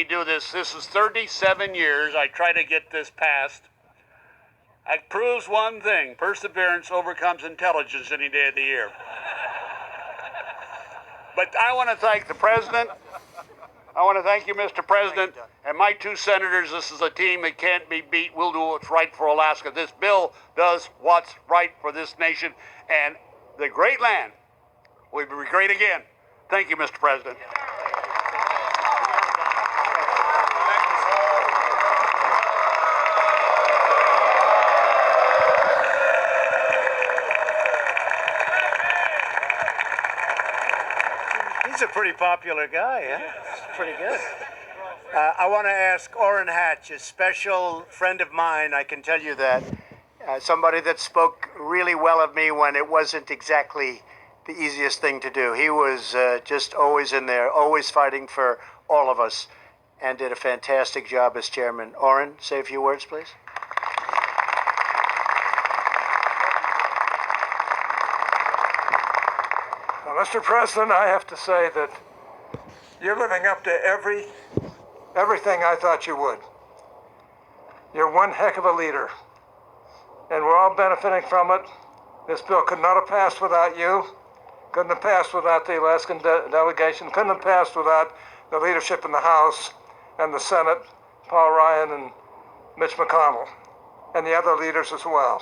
We do this. This is 37 years. I try to get this passed. It proves one thing: perseverance overcomes intelligence any day of the year. But I want to thank the President. I want to thank you, Mr. President, and my two senators. This is a team that can't be beat. We'll do what's right for Alaska. This bill does what's right for this nation, and the great land will be great again. Thank you, Mr. President. He's a pretty popular guy, yeah? It's pretty good. I want to ask Orrin Hatch, a special friend of mine, I can tell you that. Somebody that spoke really well of me when it wasn't exactly the easiest thing to do. He was just always in there, always fighting for all of us, and did a fantastic job as chairman. Orrin, say a few words, please. Mr. President, I have to say that you're living up to everything I thought you would. You're one heck of a leader, and we're all benefiting from it. This bill could not have passed without you, couldn't have passed without the Alaskan delegation, couldn't have passed without the leadership in the House and the Senate, Paul Ryan and Mitch McConnell, and the other leaders as well.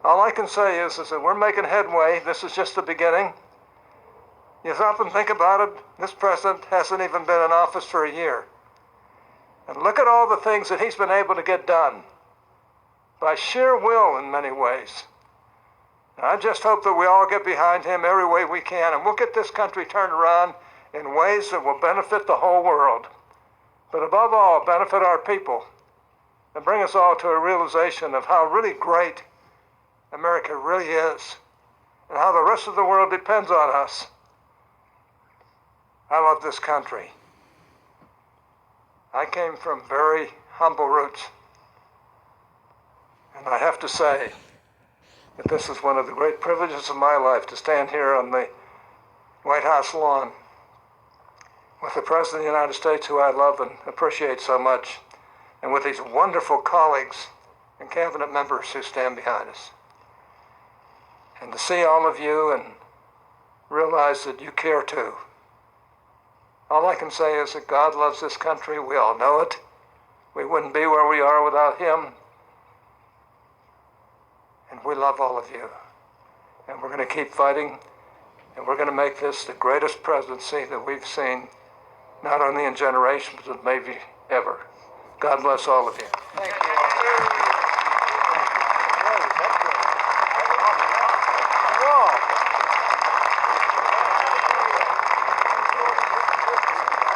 All I can say is that we're making headway. This is just the beginning. You stop and think about it, this president hasn't even been in office for a year. And look at all the things that he's been able to get done by sheer will in many ways. And I just hope that we all get behind him every way we can, and we'll get this country turned around in ways that will benefit the whole world. But above all, benefit our people and bring us all to a realization of how really great America really is and how the rest of the world depends on us. I love this country. I came from very humble roots. And I have to say that this is one of the great privileges of my life to stand here on the White House lawn with the President of the United States, who I love and appreciate so much, and with these wonderful colleagues and cabinet members who stand behind us. And to see all of you and realize that you care too. All I can say is that God loves this country. We all know it. We wouldn't be where we are without him. And we love all of you. And we're going to keep fighting. And we're going to make this the greatest presidency that we've seen, not only in generations, but maybe ever. God bless all of you. Thank you.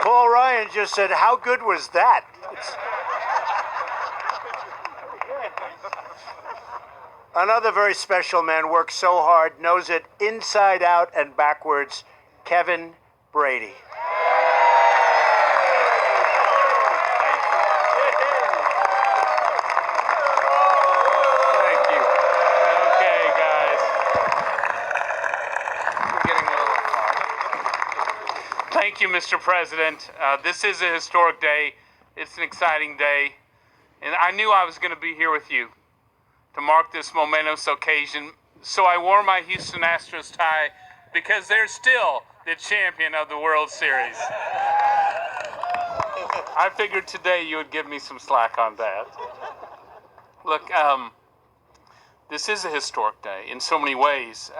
Paul Ryan just said, how good was that? Another very special man, works so hard, knows it inside out and backwards, Kevin Brady. Thank you. Okay, guys. We're getting a little. Thank you, Mr. President. This is a historic day. It's an exciting day. And I knew I was going to be here with you to mark this momentous occasion. So I wore my Houston Astros tie because they're still the champion of the World Series. I figured today you would give me some slack on that. Look, this is a historic day in so many ways,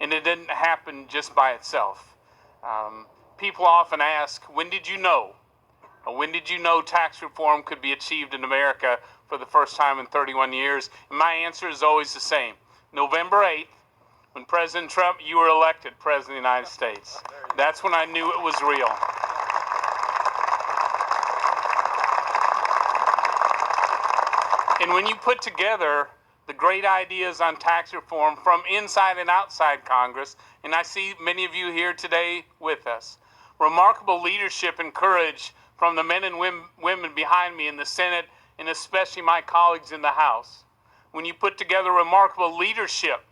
and it didn't happen just by itself. People often ask, when did you know? Or when did you know tax reform could be achieved in America for the first time in 31 years? And my answer is always the same. November 8th, when President Trump, you were elected President of the United States. That's when I knew it was real. And when you put together the great ideas on tax reform from inside and outside Congress, and I see many of you here today with us, remarkable leadership and courage from the men and women behind me in the Senate, and especially my colleagues in the House. When you put together remarkable leadership